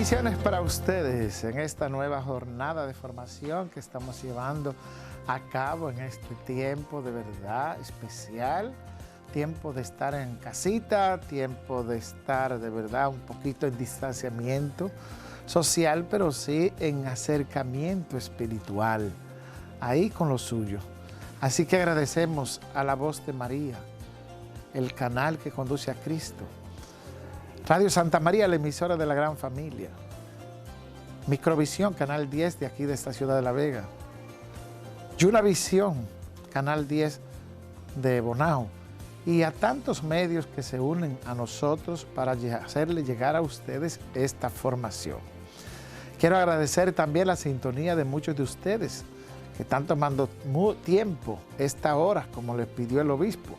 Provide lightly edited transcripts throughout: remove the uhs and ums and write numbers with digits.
Bendiciones para ustedes en esta nueva jornada de formación que estamos llevando a cabo en este tiempo de verdad especial, tiempo de estar en casita, tiempo de estar de verdad un poquito en distanciamiento social, pero sí en acercamiento espiritual, ahí con lo suyo. Así que agradecemos a La Voz de María, el canal que conduce a Cristo, Radio Santa María, la emisora de la gran familia, Microvisión, Canal 10 de aquí de esta ciudad de La Vega, Yunavisión, Canal 10 de Bonao, y a tantos medios que se unen a nosotros para hacerle llegar a ustedes esta formación. Quiero agradecer también la sintonía de muchos de ustedes que están tomando tiempo, esta hora, como les pidió el obispo,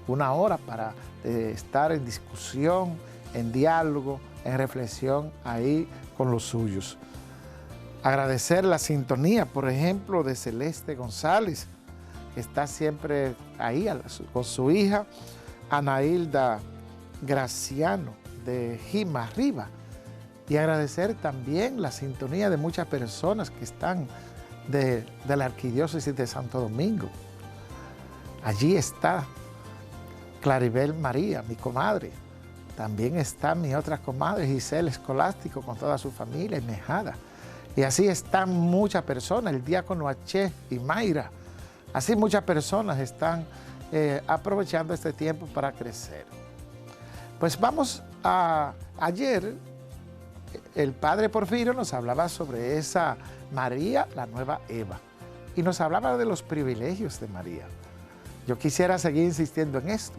una hora para estar en discusión, en diálogo, en reflexión ahí con los suyos. Agradecer la sintonía, por ejemplo, de Celeste González, que está siempre ahí con su hija, Anailda Graciano, de Jima Arriba. Y agradecer también la sintonía de muchas personas que están de la Arquidiócesis de Santo Domingo. Allí está Claribel María, mi comadre. También está mi otra comadre, Giselle Escolástico, con toda su familia, y Mejada. Y así están muchas personas, el diácono H. y Mayra. Así muchas personas están aprovechando este tiempo para crecer. Pues vamos a... Ayer, el padre Porfirio nos hablaba sobre esa María, la nueva Eva. Y nos hablaba de los privilegios de María. Yo quisiera seguir insistiendo en esto,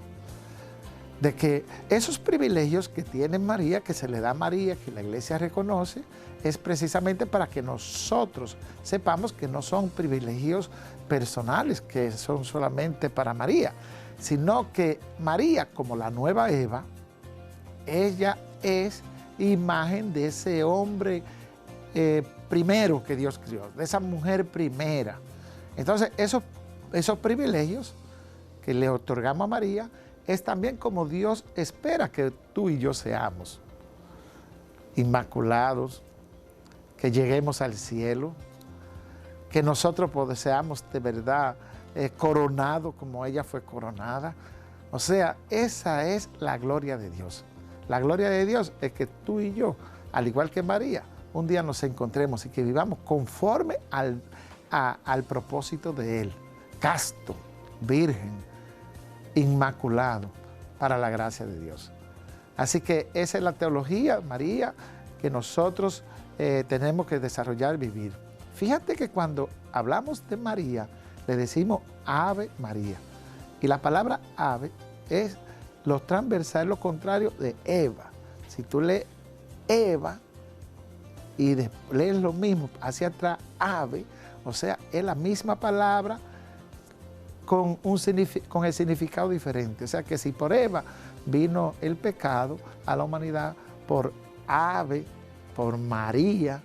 de que esos privilegios que tiene María, que se le da a María, que la iglesia reconoce, es precisamente para que nosotros sepamos que no son privilegios personales, que son solamente para María, sino que María, como la nueva Eva, ella es imagen de ese hombre primero que Dios crió, de esa mujer primera. Entonces, esos privilegios que le otorgamos a María es también como Dios espera que tú y yo seamos, inmaculados, que lleguemos al cielo, que nosotros seamos de verdad coronados como ella fue coronada. O sea, esa es la gloria de Dios. La gloria de Dios es que tú y yo, al igual que María, un día nos encontremos y que vivamos conforme al propósito de Él, casto, virgen, inmaculado, para la gracia de Dios. Así que esa es la teología, María, que nosotros tenemos que desarrollar y vivir. Fíjate que cuando hablamos de María, le decimos Ave María. Y la palabra ave es lo transversal, lo contrario de Eva. Si tú lees Eva y lees lo mismo hacia atrás, ave, o sea, es la misma palabra, con el significado diferente. O sea que si por Eva vino el pecado a la humanidad, por ave, por María,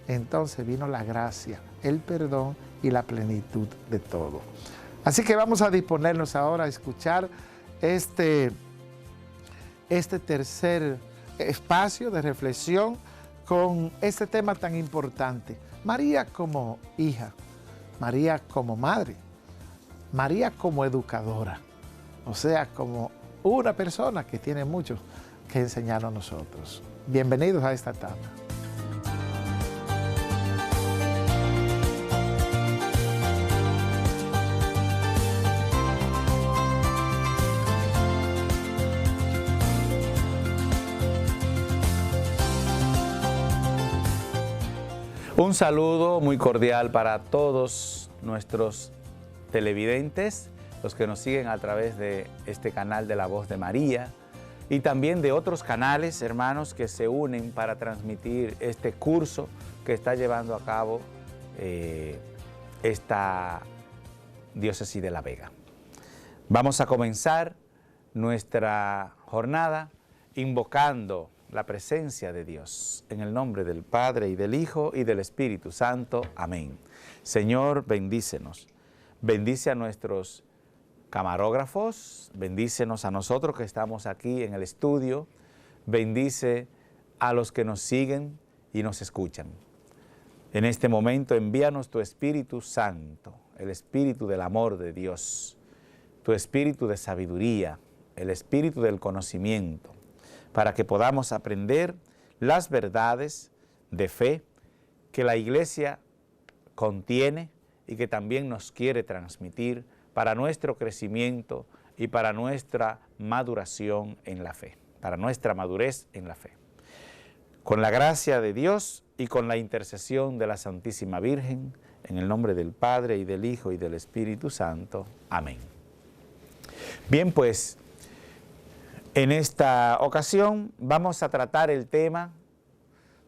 entonces vino la gracia, el perdón y la plenitud de todo. Así que vamos a disponernos ahora a escuchar este tercer espacio de reflexión con este tema tan importante. María como hija, María como madre, María como educadora, o sea, como una persona que tiene mucho que enseñar a nosotros. Bienvenidos a esta etapa. Un saludo muy cordial para todos nuestros televidentes, los que nos siguen a través de este canal de La Voz de María y también de otros canales, hermanos, que se unen para transmitir este curso que está llevando a cabo esta diócesis de La Vega. Vamos a comenzar nuestra jornada invocando la presencia de Dios, en el nombre del Padre, y del Hijo, y del Espíritu Santo. Amén. Señor, bendícenos. Bendice a nuestros camarógrafos, bendícenos a nosotros que estamos aquí en el estudio, bendice a los que nos siguen y nos escuchan. En este momento envíanos tu Espíritu Santo, el Espíritu del amor de Dios, tu Espíritu de sabiduría, el Espíritu del conocimiento, para que podamos aprender las verdades de fe que la Iglesia contiene y que también nos quiere transmitir para nuestro crecimiento y para nuestra maduración en la fe, para nuestra madurez en la fe. Con la gracia de Dios y con la intercesión de la Santísima Virgen, en el nombre del Padre, y del Hijo, y del Espíritu Santo. Amén. Bien, pues, en esta ocasión vamos a tratar el tema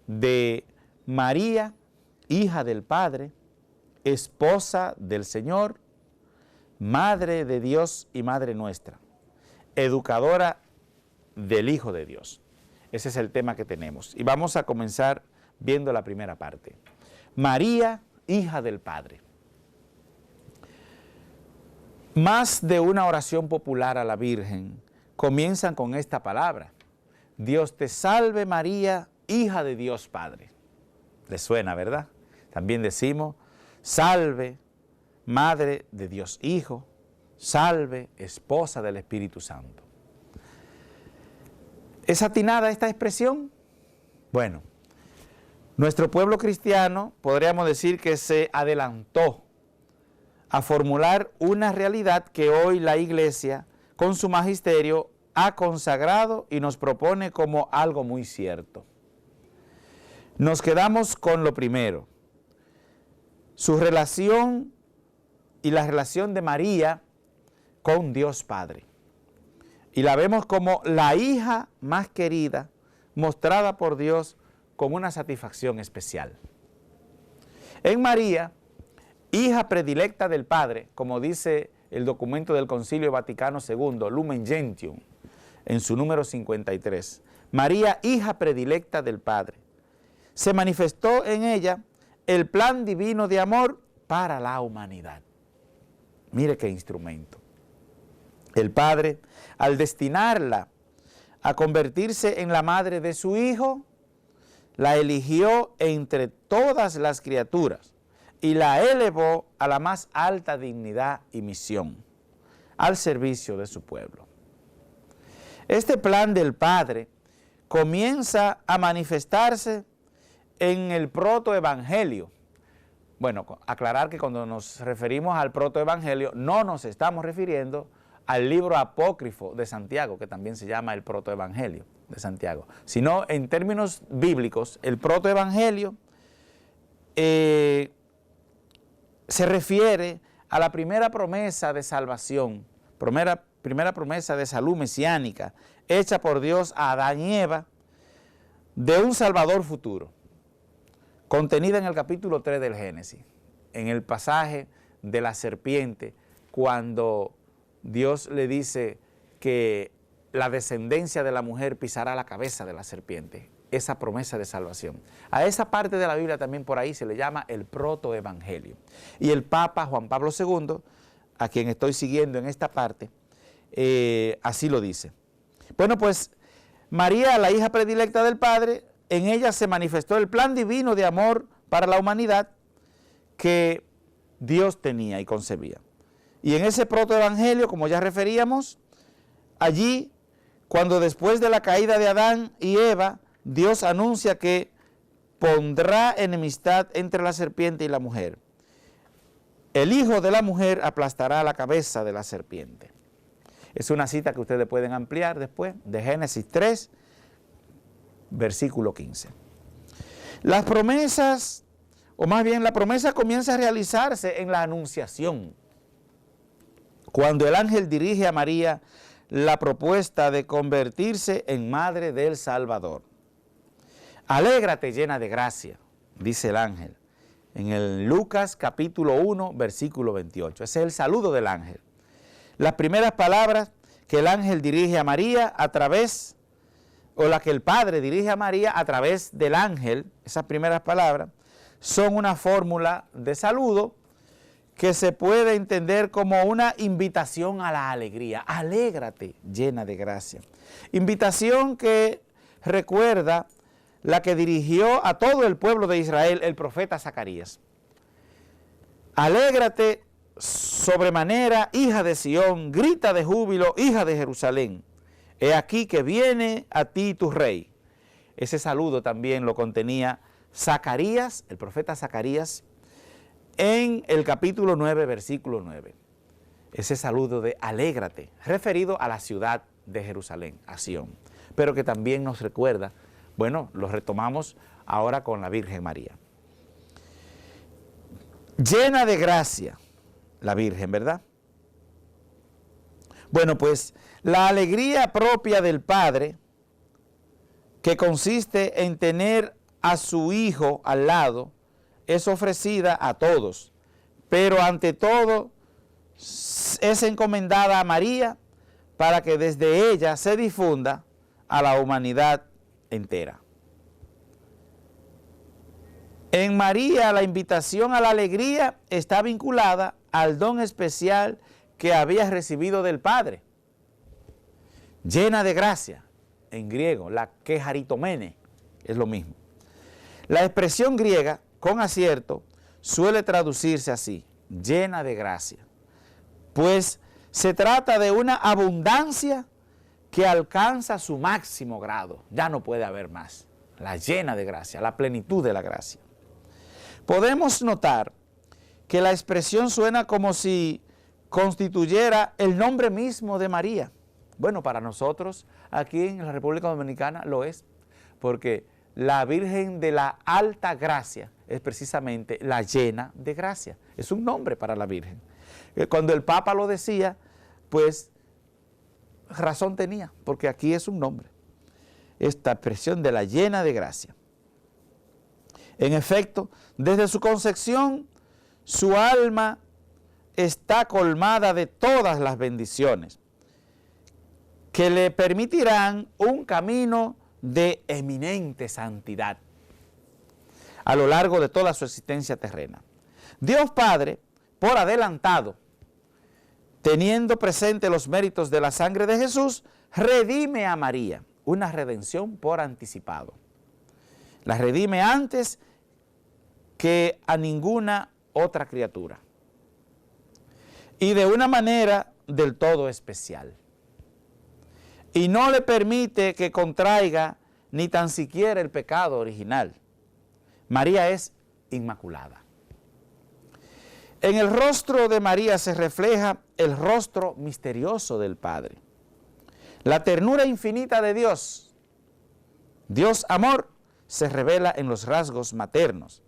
de María, hija del Padre, esposa del Señor, Madre de Dios y Madre nuestra, educadora del Hijo de Dios. Ese es el tema que tenemos. Y vamos a comenzar viendo la primera parte. María, hija del Padre. Más de una oración popular a la Virgen comienzan con esta palabra: Dios te salve María, hija de Dios Padre. ¿Les suena, verdad? También decimos, salve Madre de Dios Hijo, salve esposa del Espíritu Santo. ¿Es atinada esta expresión? Bueno, nuestro pueblo cristiano podríamos decir que se adelantó a formular una realidad que hoy la Iglesia, con su magisterio, ha consagrado y nos propone como algo muy cierto. Nos quedamos con lo primero, su relación y la relación de María con Dios Padre. Y la vemos como la hija más querida, mostrada por Dios con una satisfacción especial. En María, hija predilecta del Padre, como dice el documento del Concilio Vaticano II, Lumen Gentium, en su número 53, María, hija predilecta del Padre, se manifestó en ella el plan divino de amor para la humanidad. Mire qué instrumento. El Padre, al destinarla a convertirse en la madre de su Hijo, la eligió entre todas las criaturas y la elevó a la más alta dignidad y misión, al servicio de su pueblo. Este plan del Padre comienza a manifestarse en el protoevangelio. Bueno, aclarar que cuando nos referimos al protoevangelio no nos estamos refiriendo al libro apócrifo de Santiago, que también se llama el protoevangelio de Santiago, sino en términos bíblicos, el protoevangelio se refiere a la primera promesa de salvación, primera promesa de salud mesiánica, hecha por Dios a Adán y Eva, de un Salvador futuro, contenida en el capítulo 3 del Génesis, en el pasaje de la serpiente, cuando Dios le dice que la descendencia de la mujer pisará la cabeza de la serpiente, esa promesa de salvación. A esa parte de la Biblia también por ahí se le llama el protoevangelio. Y el Papa Juan Pablo II, a quien estoy siguiendo en esta parte, así lo dice. Bueno, pues María, la hija predilecta del Padre, en ella se manifestó el plan divino de amor para la humanidad que Dios tenía y concebía. Y en ese protoevangelio, como ya referíamos, allí, cuando después de la caída de Adán y Eva, Dios anuncia que pondrá enemistad entre la serpiente y la mujer. El hijo de la mujer aplastará la cabeza de la serpiente. Es una cita que ustedes pueden ampliar después, de Génesis 3, versículo 15. Las promesas, o más bien la promesa comienza a realizarse en la anunciación, cuando el ángel dirige a María la propuesta de convertirse en madre del Salvador. Alégrate llena de gracia, dice el ángel, en el Lucas capítulo 1, versículo 28. Ese es el saludo del ángel. Las primeras palabras que el ángel dirige a María a través, o la que el Padre dirige a María a través del ángel, esas primeras palabras, son una fórmula de saludo que se puede entender como una invitación a la alegría. Alégrate, llena de gracia. Invitación que recuerda la que dirigió a todo el pueblo de Israel el profeta Zacarías. Alégrate sobremanera, hija de Sión, grita de júbilo, hija de Jerusalén. He aquí que viene a ti tu rey. Ese saludo también lo contenía Zacarías, el profeta Zacarías, en el capítulo 9, versículo 9. Ese saludo de alégrate, referido a la ciudad de Jerusalén, a Sión, pero que también nos recuerda, bueno, lo retomamos ahora con la Virgen María. Llena de gracia, la Virgen, ¿verdad? Bueno, pues la alegría propia del Padre, que consiste en tener a su Hijo al lado, es ofrecida a todos, pero ante todo es encomendada a María para que desde ella se difunda a la humanidad entera. En María la invitación a la alegría está vinculada al don especial que había recibido del Padre. Llena de gracia, en griego, la quejaritomene, es lo mismo. La expresión griega, con acierto, suele traducirse así, llena de gracia, pues se trata de una abundancia que alcanza su máximo grado, ya no puede haber más, la llena de gracia, la plenitud de la gracia. Podemos notar que la expresión suena como si constituyera el nombre mismo de María. Bueno, para nosotros aquí en la República Dominicana lo es, porque la Virgen de la Alta Gracia es precisamente la llena de gracia. Es un nombre para la Virgen. Cuando el Papa lo decía, pues razón tenía, porque aquí es un nombre. Esta expresión de la llena de gracia. En efecto, desde su concepción, su alma está colmada de todas las bendiciones que le permitirán un camino de eminente santidad a lo largo de toda su existencia terrena. Dios Padre, por adelantado, teniendo presente los méritos de la sangre de Jesús, redime a María, una redención por anticipado. La redime antes que a ninguna otra criatura y de una manera del todo especial. Y no le permite que contraiga ni tan siquiera el pecado original. María es inmaculada. En el rostro de María se refleja el rostro misterioso del Padre. La ternura infinita de Dios, Dios amor, se revela en los rasgos maternos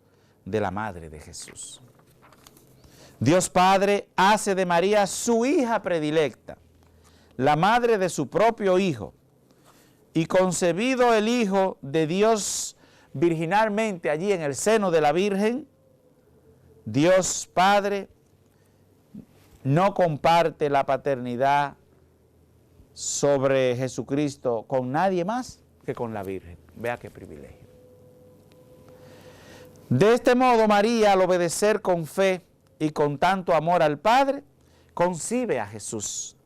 de la Madre de Jesús. Dios Padre hace de María su hija predilecta, la madre de su propio Hijo, y concebido el Hijo de Dios virginalmente allí en el seno de la Virgen, Dios Padre no comparte la paternidad sobre Jesucristo con nadie más que con la Virgen. Vea qué privilegio. De este modo, María, al obedecer con fe y con tanto amor al Padre, concibe a Jesús.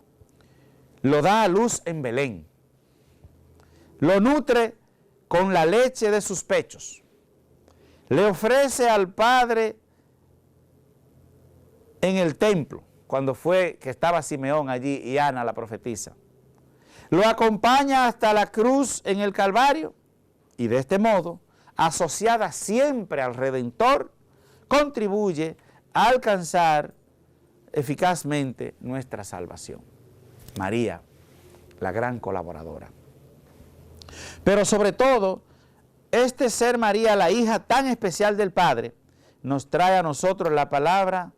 Lo da a luz en Belén. Lo nutre con la leche de sus pechos. Le ofrece al Padre en el templo, cuando fue que estaba Simeón allí y Ana la profetisa. Lo acompaña hasta la cruz en el Calvario y de este modo, asociada siempre al Redentor, contribuye a alcanzar eficazmente nuestra salvación. María, la gran colaboradora. Pero sobre todo, este ser María, la hija tan especial del Padre, nos trae a nosotros la palabra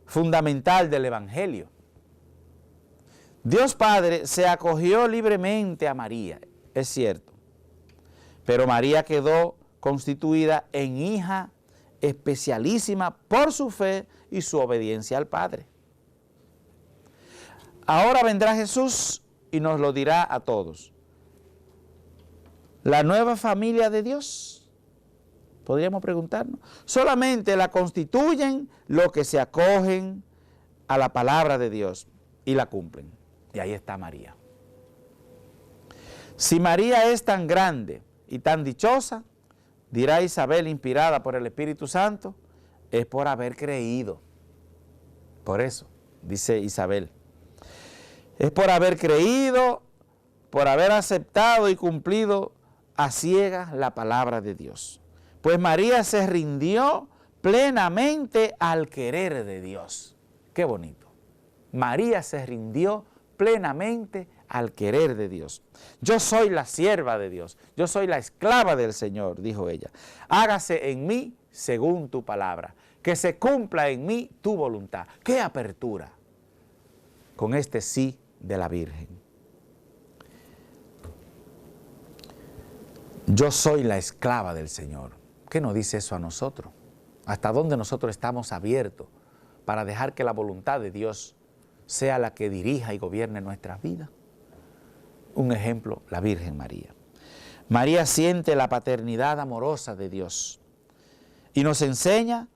fundamental del Evangelio. Dios Padre se acogió libremente a María, es cierto, pero María quedó constituida en hija especialísima por su fe y su obediencia al Padre. Ahora vendrá Jesús y nos lo dirá a todos. La nueva familia de Dios, podríamos preguntarnos, solamente la constituyen los que se acogen a la palabra de Dios y la cumplen. Y ahí está María. Si María es tan grande y tan dichosa, dirá Isabel, inspirada por el Espíritu Santo, es por haber creído. Por eso, dice Isabel, es por haber creído, por haber aceptado y cumplido a ciegas la palabra de Dios. Pues María se rindió plenamente al querer de Dios. Qué bonito. María se rindió plenamente al querer de Dios. Yo soy la sierva de Dios, yo soy la esclava del Señor, dijo ella. Hágase en mí según tu palabra, que se cumpla en mí tu voluntad. ¡Qué apertura! Con este sí de la Virgen. Yo soy la esclava del Señor. ¿Qué nos dice eso a nosotros? ¿Hasta dónde nosotros estamos abiertos para dejar que la voluntad de Dios sea la que dirija y gobierne nuestras vidas? Un ejemplo, la Virgen María. María siente la paternidad amorosa de Dios y nos enseña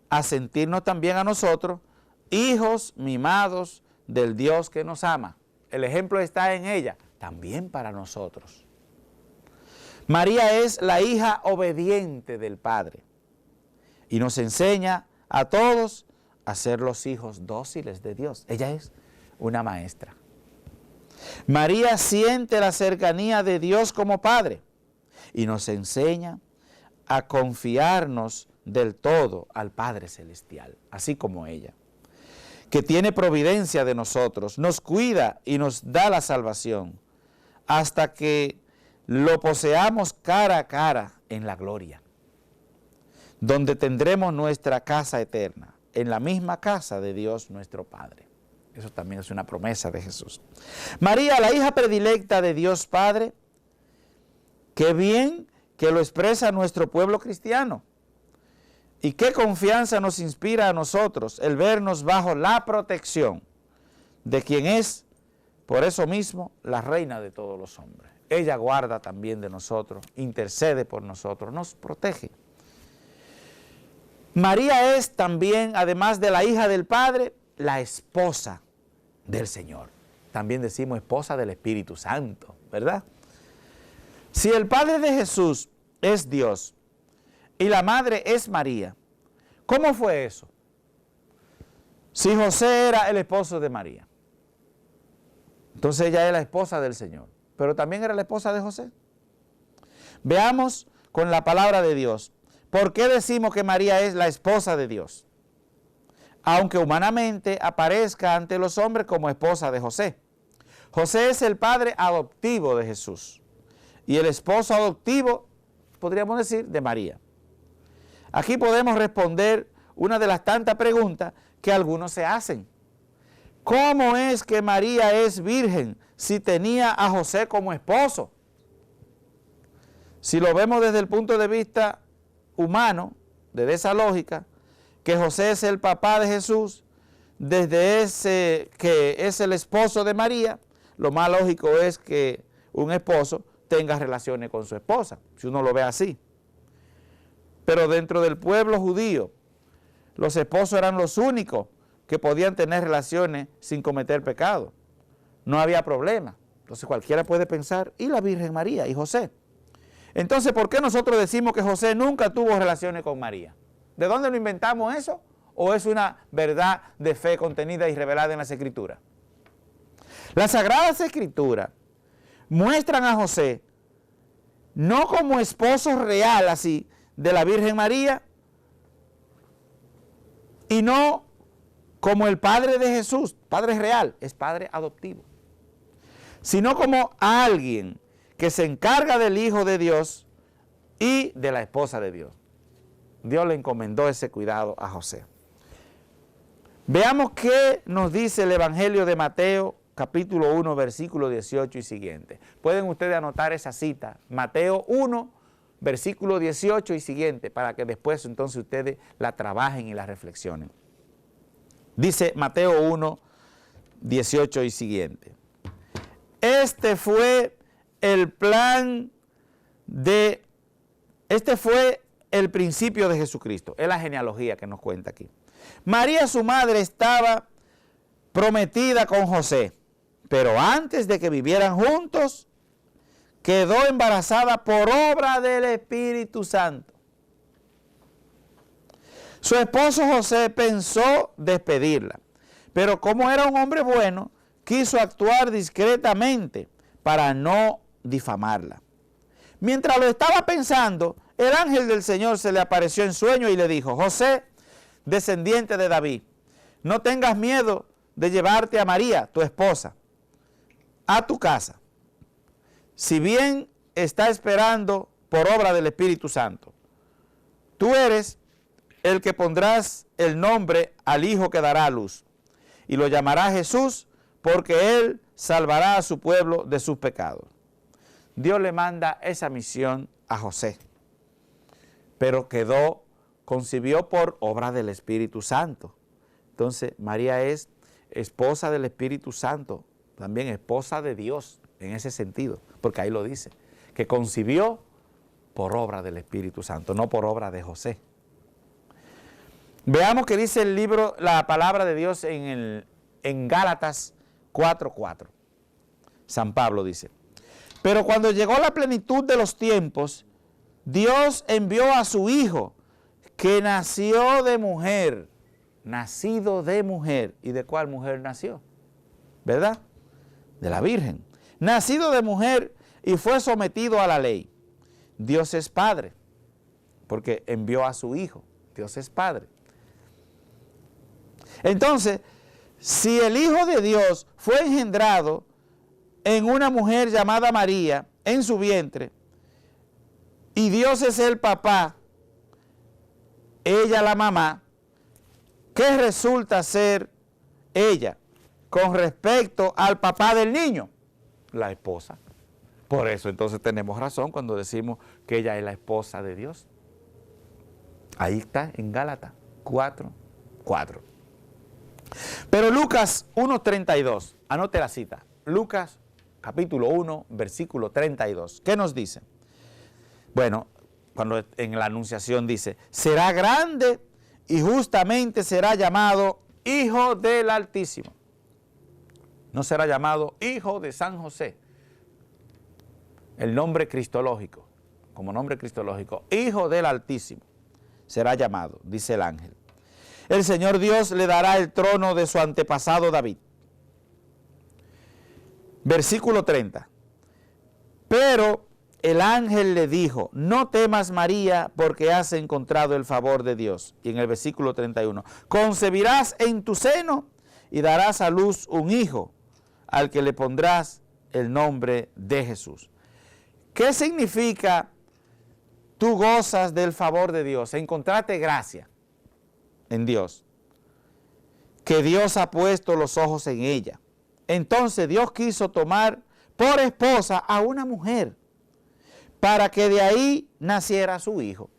a sentirnos también a nosotros hijos mimados del Dios que nos ama. El ejemplo está en ella, también para nosotros. María es la hija obediente del Padre y nos enseña a todos a ser los hijos dóciles de Dios. Ella es una maestra. María siente la cercanía de Dios como Padre y nos enseña a confiarnos del todo al Padre Celestial, así como ella, que tiene providencia de nosotros, nos cuida y nos da la salvación hasta que lo poseamos cara a cara en la gloria, donde tendremos nuestra casa eterna, en la misma casa de Dios nuestro Padre. Eso también es una promesa de Jesús. María, la hija predilecta de Dios Padre, qué bien que lo expresa nuestro pueblo cristiano. Y qué confianza nos inspira a nosotros el vernos bajo la protección de quien es, por eso mismo, la reina de todos los hombres. Ella guarda también de nosotros, intercede por nosotros, nos protege. María es también, además de la hija del Padre, la esposa del Señor. También decimos esposa del Espíritu Santo, ¿verdad? Si el Padre de Jesús es Dios y la Madre es María, ¿cómo fue eso? Si José era el esposo de María, entonces ella es la esposa del Señor, pero también era la esposa de José. Veamos con la palabra de Dios, ¿por qué decimos que María es la esposa de Dios? Aunque humanamente aparezca ante los hombres como esposa de José. José es el padre adoptivo de Jesús y el esposo adoptivo, podríamos decir, de María. Aquí podemos responder una de las tantas preguntas que algunos se hacen. ¿Cómo es que María es virgen si tenía a José como esposo? Si lo vemos desde el punto de vista humano, desde esa lógica, que José es el papá de Jesús, desde ese que es el esposo de María, lo más lógico es que un esposo tenga relaciones con su esposa, si uno lo ve así. Pero dentro del pueblo judío, los esposos eran los únicos que podían tener relaciones sin cometer pecado. No había problema. Entonces cualquiera puede pensar, ¿y la Virgen María y José? Entonces, ¿por qué nosotros decimos que José nunca tuvo relaciones con María? ¿De dónde lo inventamos eso? ¿O es una verdad de fe contenida y revelada en las Escrituras? Las Sagradas Escrituras muestran a José no como esposo real así de la Virgen María y no como el padre de Jesús, padre real, es padre adoptivo, sino como alguien que se encarga del Hijo de Dios y de la esposa de Dios. Dios le encomendó ese cuidado a José. Veamos qué nos dice el Evangelio de Mateo, capítulo 1, versículo 18 y siguiente. Pueden ustedes anotar esa cita, Mateo 1, versículo 18 y siguiente, para que después entonces ustedes la trabajen y la reflexionen. Dice Mateo 1, 18 y siguiente. Este fue el principio de Jesucristo. Es la genealogía que nos cuenta aquí. María, su madre, estaba prometida con José, pero antes de que vivieran juntos, quedó embarazada por obra del Espíritu Santo. Su esposo José pensó despedirla, pero como era un hombre bueno, quiso actuar discretamente para no difamarla. Mientras lo estaba pensando, el ángel del Señor se le apareció en sueño y le dijo: José, descendiente de David, no tengas miedo de llevarte a María, tu esposa, a tu casa, si bien está esperando por obra del Espíritu Santo. Tú eres el que pondrás el nombre al hijo que dará a luz, y lo llamará Jesús, porque él salvará a su pueblo de sus pecados. Dios le manda esa misión a José, pero concibió por obra del Espíritu Santo. Entonces, María es esposa del Espíritu Santo, también esposa de Dios, en ese sentido, porque ahí lo dice, que concibió por obra del Espíritu Santo, no por obra de José. Veamos qué dice el libro, la palabra de Dios en Gálatas 4:4. San Pablo dice: pero cuando llegó la plenitud de los tiempos, Dios envió a su Hijo, que nació de mujer, nacido de mujer. ¿Y de cuál mujer nació? ¿Verdad? De la Virgen. Nacido de mujer y fue sometido a la ley. Dios es Padre, porque envió a su Hijo. Dios es Padre. Entonces, si el Hijo de Dios fue engendrado en una mujer llamada María, en su vientre, y Dios es el papá, ella la mamá, ¿qué resulta ser ella con respecto al papá del niño? La esposa. Por eso entonces tenemos razón cuando decimos que ella es la esposa de Dios. Ahí está en Gálatas 4:4. Pero Lucas 1:32, anote la cita. Lucas capítulo 1, versículo 32. ¿Qué nos dice? Bueno, cuando en la anunciación dice: será grande y justamente será llamado Hijo del Altísimo. No será llamado Hijo de San José. El nombre cristológico, como nombre cristológico, Hijo del Altísimo será llamado, dice el ángel. El Señor Dios le dará el trono de su antepasado David. Versículo 30. Pero el ángel le dijo: no temas, María, porque has encontrado el favor de Dios. Y en el versículo 31, concebirás en tu seno y darás a luz un hijo, al que le pondrás el nombre de Jesús. ¿Qué significa tú gozas del favor de Dios? Encontraste gracia en Dios, que Dios ha puesto los ojos en ella. Entonces Dios quiso tomar por esposa a una mujer para que de ahí naciera su hijo.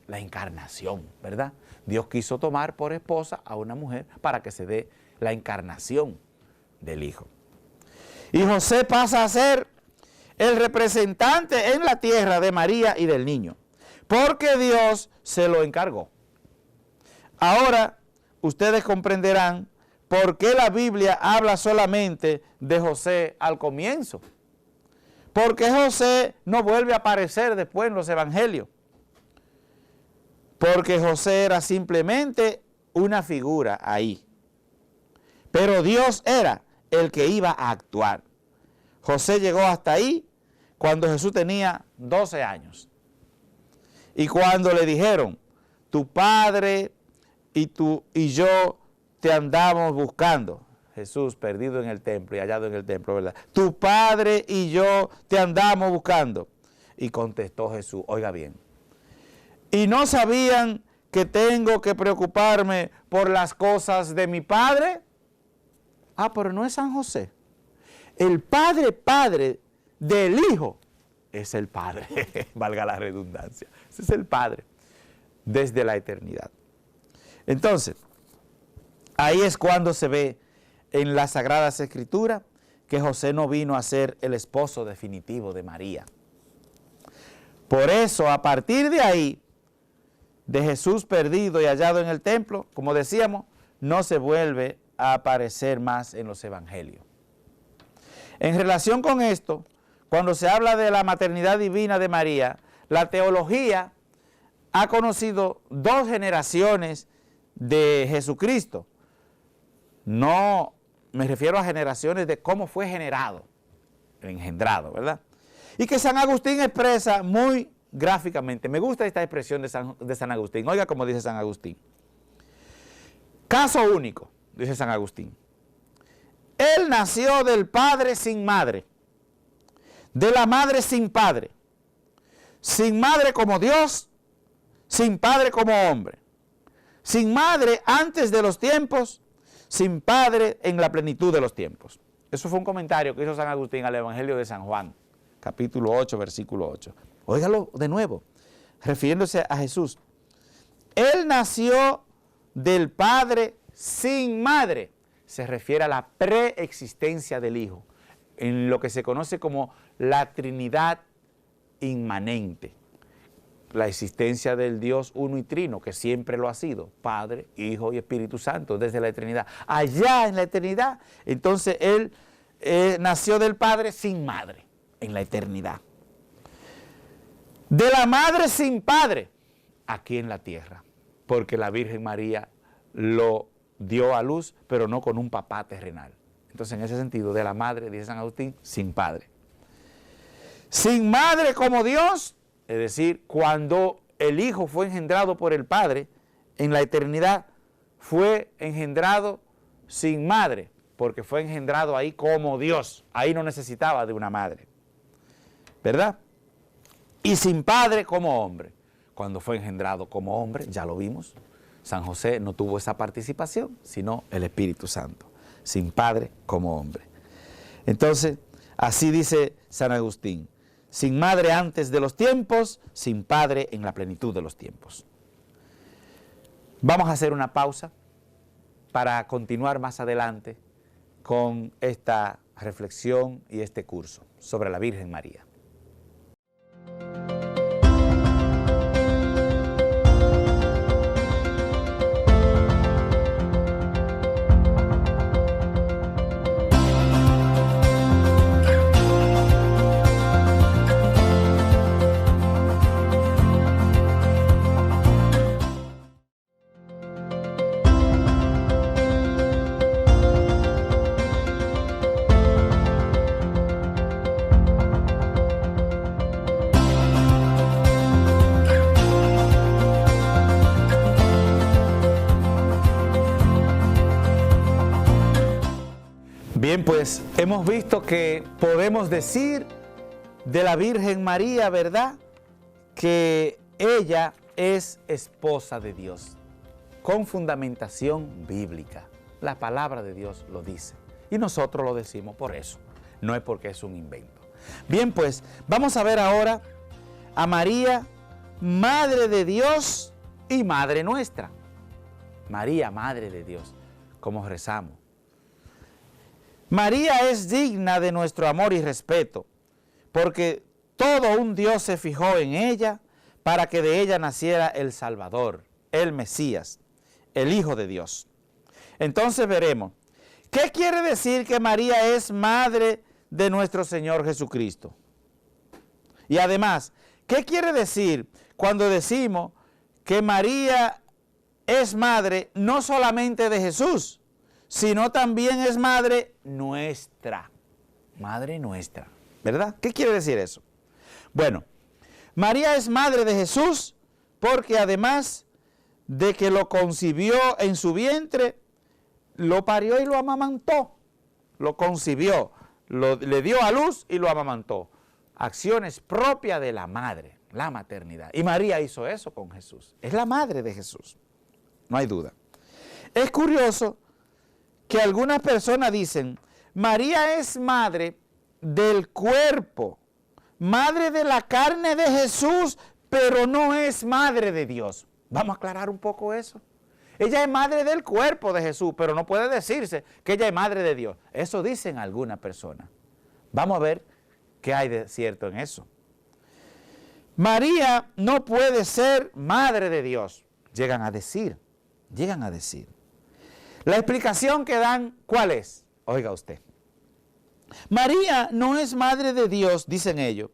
La encarnación, ¿verdad? Dios quiso tomar por esposa a una mujer para que se dé la encarnación del hijo. Y José pasa a ser el representante en la tierra de María y del niño, porque Dios se lo encargó. Ahora ustedes comprenderán por qué la Biblia habla solamente de José al comienzo. Porque José no vuelve a aparecer después en los evangelios. Porque José era simplemente una figura ahí. Pero Dios era el que iba a actuar. José llegó hasta ahí cuando Jesús tenía 12 años. Y cuando le dijeron: tu padre y tú y yo te andamos buscando. Jesús perdido en el templo y hallado en el templo, ¿verdad? Tu padre y yo te andamos buscando. Y contestó Jesús, oiga bien, ¿y no sabían que tengo que preocuparme por las cosas de mi padre? Ah, pero no es San José. El padre del hijo es el padre, valga la redundancia. Ese es el padre desde la eternidad. Entonces, ahí es cuando se ve en las Sagradas Escrituras que José no vino a ser el esposo definitivo de María. Por eso, a partir de ahí, de Jesús perdido y hallado en el templo, como decíamos, no se vuelve a aparecer más en los evangelios. En relación con esto, cuando se habla de la maternidad divina de María, la teología ha conocido dos generaciones de Jesucristo. No me refiero a generaciones de cómo fue generado, engendrado, ¿verdad? Y que San Agustín expresa muy gráficamente. Me gusta esta expresión de San Agustín. Oiga cómo dice San Agustín. Caso único, dice San Agustín. Él nació del padre sin madre, de la madre sin padre, sin madre como Dios, sin padre como hombre, sin madre antes de los tiempos, sin padre en la plenitud de los tiempos. Eso fue un comentario que hizo San Agustín al Evangelio de San Juan, capítulo 8, versículo 8. Óigalo de nuevo, refiriéndose a Jesús. Él nació del Padre sin madre. Se refiere a la preexistencia del Hijo, en lo que se conoce como la Trinidad inmanente. La existencia del Dios uno y trino, que siempre lo ha sido, Padre, Hijo y Espíritu Santo, desde la eternidad. Allá en la eternidad, entonces Él nació del Padre sin madre, en la eternidad. De la madre sin padre, aquí en la tierra, porque la Virgen María lo dio a luz, pero no con un papá terrenal. Entonces, en ese sentido, de la madre, dice San Agustín, sin padre. Sin madre como Dios, es decir, cuando el Hijo fue engendrado por el Padre, en la eternidad fue engendrado sin madre, porque fue engendrado ahí como Dios. Ahí no necesitaba de una madre, ¿verdad? Y sin padre como hombre. Cuando fue engendrado como hombre, ya lo vimos, San José no tuvo esa participación, sino el Espíritu Santo. Sin padre como hombre. Entonces, así dice San Agustín. Sin madre antes de los tiempos, sin padre en la plenitud de los tiempos. Vamos a hacer una pausa para continuar más adelante con esta reflexión y este curso sobre la Virgen María. Bien, pues hemos visto que podemos decir de la Virgen María, ¿verdad?, que ella es esposa de Dios, con fundamentación bíblica. La palabra de Dios lo dice y nosotros lo decimos por eso, no es porque es un invento. Bien, pues vamos a ver ahora a María, Madre de Dios y Madre nuestra. María, Madre de Dios, como rezamos. María es digna de nuestro amor y respeto, porque todo un Dios se fijó en ella para que de ella naciera el Salvador, el Mesías, el Hijo de Dios. Entonces veremos, ¿qué quiere decir que María es madre de nuestro Señor Jesucristo? Y además, ¿qué quiere decir cuando decimos que María es madre no solamente de Jesús, sino también es madre nuestra, ¿verdad? ¿Qué quiere decir eso? Bueno, María es madre de Jesús porque además de que lo concibió en su vientre, lo parió y lo amamantó, lo concibió, le dio a luz y lo amamantó. Acciones propias de la madre, la maternidad. Y María hizo eso con Jesús, es la madre de Jesús, no hay duda. Es curioso que algunas personas dicen, María es madre del cuerpo, madre de la carne de Jesús, pero no es madre de Dios. Vamos a aclarar un poco eso. Ella es madre del cuerpo de Jesús, pero no puede decirse que ella es madre de Dios. Eso dicen algunas personas. Vamos a ver qué hay de cierto en eso. María no puede ser madre de Dios, llegan a decir. La explicación que dan, ¿cuál es? Oiga usted. María no es madre de Dios, dicen ellos,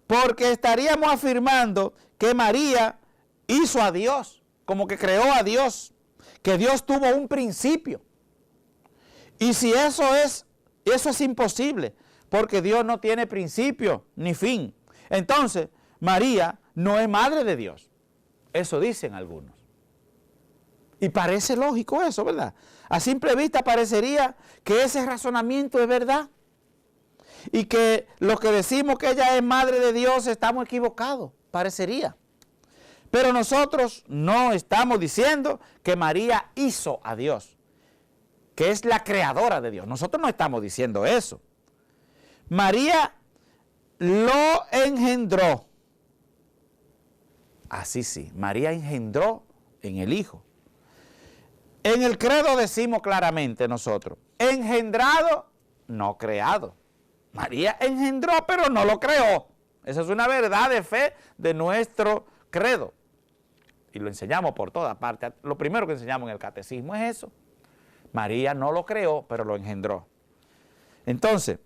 porque estaríamos afirmando que María hizo a Dios, como que creó a Dios, que Dios tuvo un principio. Y si eso es imposible, porque Dios no tiene principio ni fin. Entonces, María no es madre de Dios. Eso dicen algunos. Y parece lógico eso, ¿verdad? A simple vista parecería que ese razonamiento es verdad. Y que los que decimos que ella es madre de Dios estamos equivocados, parecería. Pero nosotros no estamos diciendo que María hizo a Dios, que es la creadora de Dios. Nosotros no estamos diciendo eso. María lo engendró. Así sí, María engendró en el Hijo. En el credo decimos claramente nosotros, engendrado, no creado. María engendró, pero no lo creó. Esa es una verdad de fe de nuestro credo. Y lo enseñamos por toda parte. Lo primero que enseñamos en el catecismo es eso. María no lo creó, pero lo engendró. Entonces,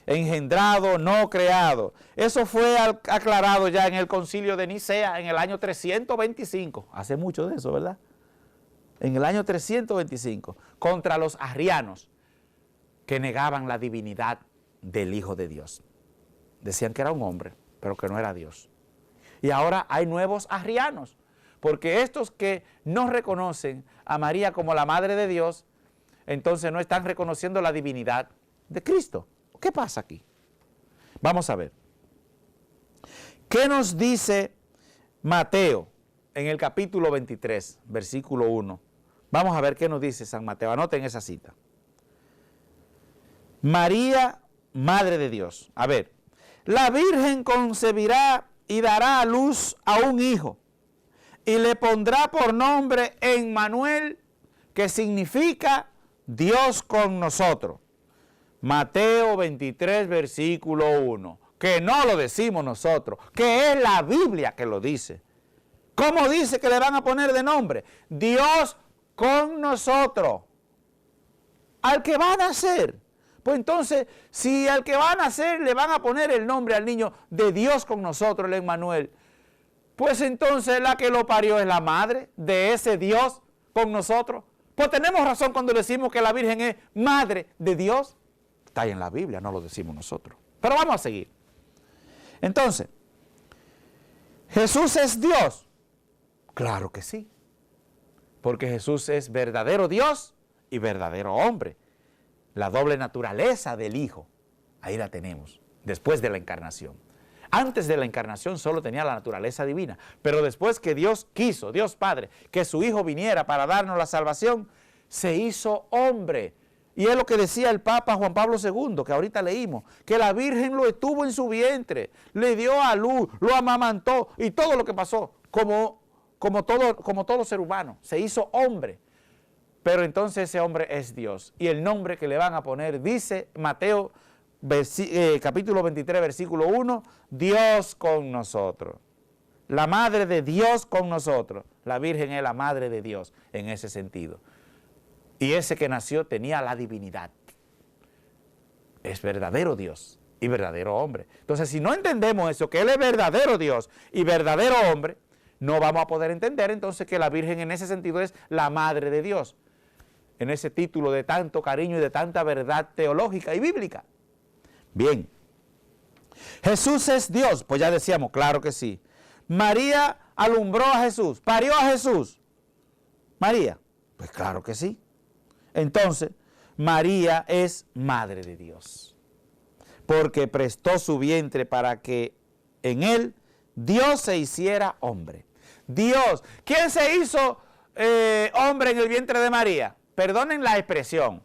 engendrado, no creado. Eso fue aclarado ya en el concilio de Nicea en el año 325. Hace mucho de eso, ¿verdad? En el año 325, contra los arrianos que negaban la divinidad del Hijo de Dios. Decían que era un hombre, pero que no era Dios. Y ahora hay nuevos arrianos, porque estos que no reconocen a María como la Madre de Dios, entonces no están reconociendo la divinidad de Cristo. ¿Qué pasa aquí? Vamos a ver. ¿Qué nos dice Mateo en el capítulo 23, versículo 1? Vamos a ver qué nos dice San Mateo. Anoten esa cita. María, Madre de Dios. A ver. La Virgen concebirá y dará a luz a un hijo, y le pondrá por nombre Emmanuel, que significa Dios con nosotros. Mateo 23, versículo 1. Que no lo decimos nosotros, que es la Biblia que lo dice. ¿Cómo dice que le van a poner de nombre? Dios con nosotros. Al que va a nacer. Pues entonces, si al que va a nacer le van a poner el nombre al niño de Dios con nosotros, el Emmanuel, pues entonces la que lo parió es la madre de ese Dios con nosotros. Pues tenemos razón cuando decimos que la Virgen es madre de Dios. Está ahí en la Biblia, no lo decimos nosotros. Pero vamos a seguir. Entonces, ¿Jesús es Dios? Claro que sí. Porque Jesús es verdadero Dios y verdadero hombre. La doble naturaleza del Hijo, ahí la tenemos, después de la encarnación. Antes de la encarnación solo tenía la naturaleza divina, pero después que Dios quiso, Dios Padre, que su Hijo viniera para darnos la salvación, se hizo hombre. Y es lo que decía el Papa Juan Pablo II, que ahorita leímos, que la Virgen lo estuvo en su vientre, le dio a luz, lo amamantó y todo lo que pasó, como todo ser humano, se hizo hombre. Pero entonces ese hombre es Dios. Y el nombre que le van a poner, dice Mateo capítulo 23, versículo 1, Dios con nosotros. La madre de Dios con nosotros. La Virgen es la madre de Dios en ese sentido. Y ese que nació tenía la divinidad. Es verdadero Dios y verdadero hombre. Entonces, si no entendemos eso, que Él es verdadero Dios y verdadero hombre, no vamos a poder entender entonces que la Virgen en ese sentido es la madre de Dios. En ese título de tanto cariño y de tanta verdad teológica y bíblica. Bien. ¿Jesús es Dios? Pues ya decíamos, claro que sí. María alumbró a Jesús, parió a Jesús. María, pues claro que sí. Entonces, María es madre de Dios. Porque prestó su vientre para que en él Dios se hiciera hombre. Dios, ¿quién se hizo hombre en el vientre de María? Perdonen la expresión,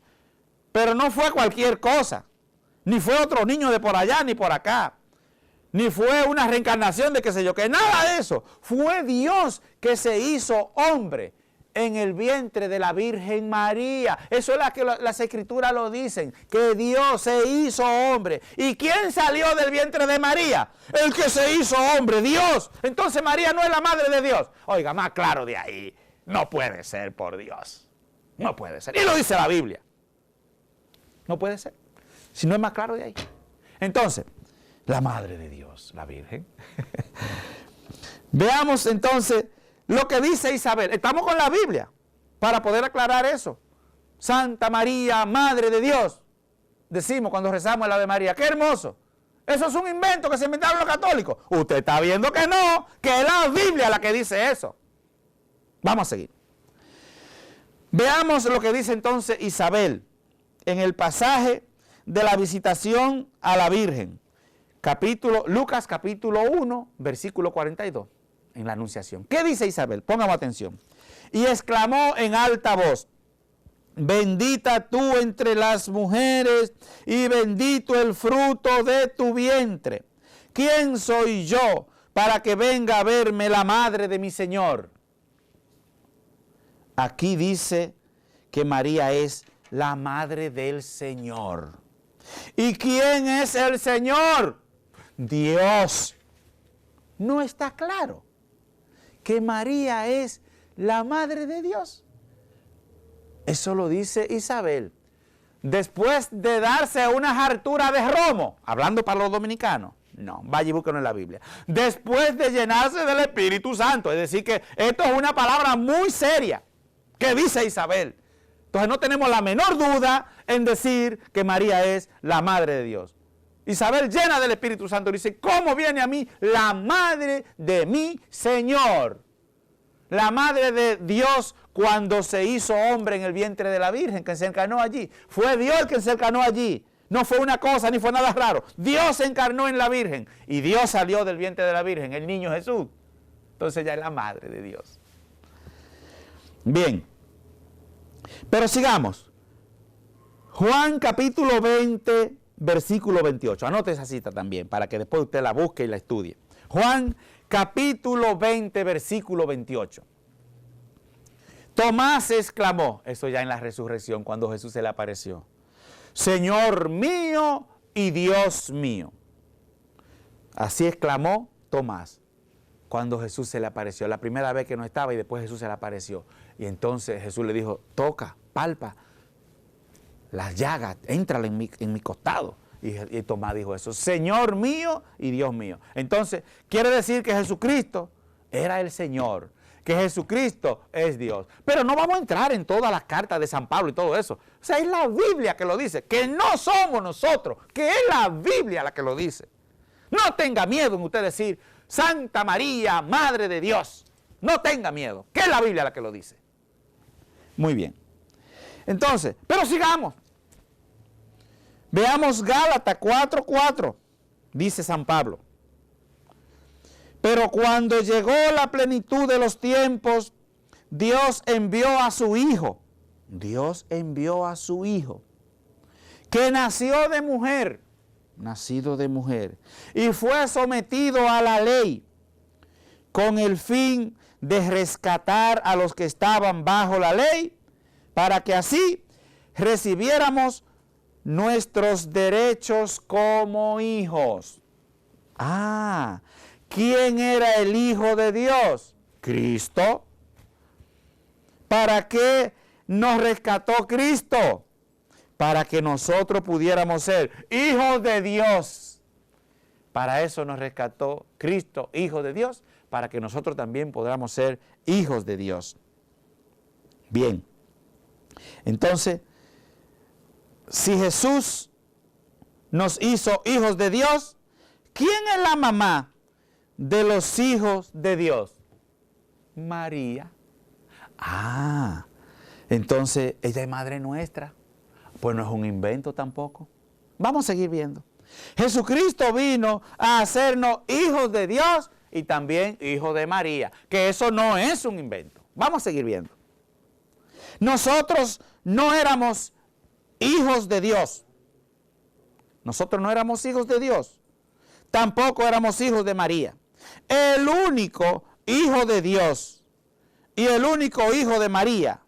pero no fue cualquier cosa, ni fue otro niño de por allá ni por acá, ni fue una reencarnación de qué sé yo, que nada de eso. Fue Dios que se hizo hombre en el vientre de la Virgen María. Eso es lo que las Escrituras lo dicen, que Dios se hizo hombre. ¿Y quién salió del vientre de María? El que se hizo hombre, Dios. Entonces María no es la madre de Dios. Oiga, más claro de ahí, no puede ser, por Dios. No puede ser. Y lo dice la Biblia. No puede ser. Si no es más claro de ahí. Entonces, la Madre de Dios, la Virgen. Veamos entonces lo que dice Isabel. Estamos con la Biblia para poder aclarar eso. Santa María, Madre de Dios. Decimos cuando rezamos el Ave María. ¡Qué hermoso! Eso es un invento que se inventaron los católicos. Usted está viendo que no, que es la Biblia la que dice eso. Vamos a seguir. Veamos lo que dice entonces Isabel en el pasaje de la visitación a la Virgen. Lucas capítulo 1, versículo 42, en la Anunciación. ¿Qué dice Isabel? Póngame atención. Y exclamó en alta voz: bendita tú entre las mujeres y bendito el fruto de tu vientre. ¿Quién soy yo para que venga a verme la madre de mi Señor? Aquí dice que María es la madre del Señor. ¿Y quién es el Señor? Dios. ¿No está claro que María es la madre de Dios? Eso lo dice Isabel. Después de darse una hartura de romo, hablando para los dominicanos, no, vaya y búsquenlo en la Biblia. Después de llenarse del Espíritu Santo, es decir que esto es una palabra muy seria que dice Isabel. Entonces no tenemos la menor duda en decir que María es la madre de Dios. Isabel, llena del Espíritu Santo, dice: ¿cómo viene a mí la madre de mi Señor? La madre de Dios cuando se hizo hombre en el vientre de la Virgen, que se encarnó allí. Fue Dios el que se encarnó allí. No fue una cosa ni fue nada raro. Dios se encarnó en la Virgen y Dios salió del vientre de la Virgen, el niño Jesús. Entonces ella es la madre de Dios. Bien, pero sigamos. Juan capítulo 20, versículo 28. Anote esa cita también para que después usted la busque y la estudie. Juan capítulo 20, versículo 28. Tomás exclamó, eso ya en la resurrección, cuando Jesús se le apareció: Señor mío y Dios mío. Así exclamó Tomás cuando Jesús se le apareció. La primera vez que no estaba y después Jesús se le apareció. Y entonces Jesús le dijo: toca, palpa las llagas, éntrale en mi costado. Y Tomás dijo eso: Señor mío y Dios mío. Entonces quiere decir que Jesucristo era el Señor, que Jesucristo es Dios. Pero no vamos a entrar en todas las cartas de San Pablo y todo eso. O sea, es la Biblia que lo dice, que no somos nosotros, que es la Biblia la que lo dice. No tenga miedo en usted decir Santa María, Madre de Dios. No tenga miedo, que es la Biblia la que lo dice. Muy bien. Entonces, pero sigamos. Veamos Gálatas 4:4, dice San Pablo. Pero cuando llegó la plenitud de los tiempos, Dios envió a su Hijo. Dios envió a su Hijo, que nació de mujer, nacido de mujer, y fue sometido a la ley, con el fin de rescatar a los que estaban bajo la ley, para que así recibiéramos nuestros derechos como hijos. ¿Quién era el Hijo de Dios? Cristo. ¿Para qué nos rescató Cristo? Para que nosotros pudiéramos ser hijos de Dios. Para eso nos rescató Cristo, Hijo de Dios, para que nosotros también podamos ser hijos de Dios. Bien. Entonces, si Jesús nos hizo hijos de Dios, ¿quién es la mamá de los hijos de Dios? María. Entonces ella es madre nuestra. Pues no es un invento tampoco. Vamos a seguir viendo. Jesucristo vino a hacernos hijos de Dios y también hijos de María, que eso no es un invento. Vamos a seguir viendo. Nosotros no éramos hijos de Dios. Nosotros no éramos hijos de Dios. Tampoco éramos hijos de María. El único hijo de Dios y el único hijo de María